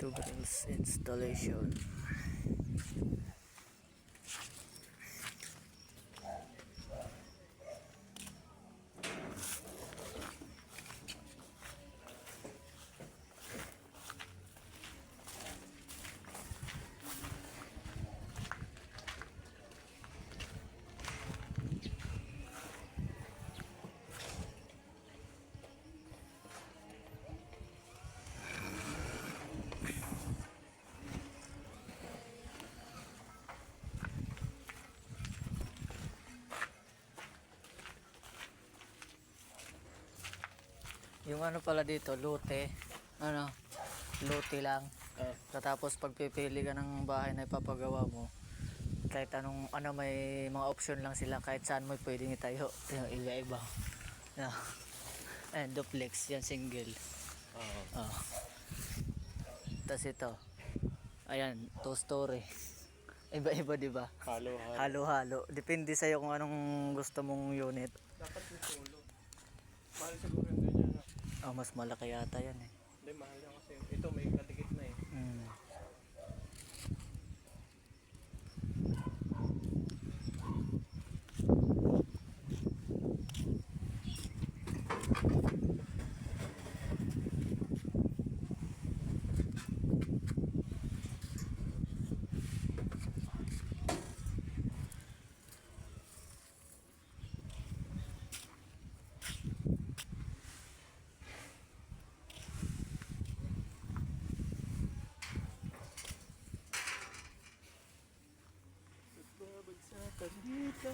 to grills installation. Yung ano pala dito, lote. Ano, lote lang. Tapos pagpipili ka ng bahay na ipapagawa mo, kahit anong ano, may mga option lang sila, kahit saan mo pwedeng itayo. Yung iba-iba. Yeah. Ayan, duplex, yan single. Oh. Tapos ito. Ayan, two story. Iba-iba, di ba? Halo-halo. Halo-halo. Depende sa'yo kung anong gusto mong unit. Dapat yung solo. Mahal siguro yung ganyan. Oh, mas malaki yata yan eh. Hindi, mahal yan kasi. Ito may kadikit na eh. Babagsakan dito.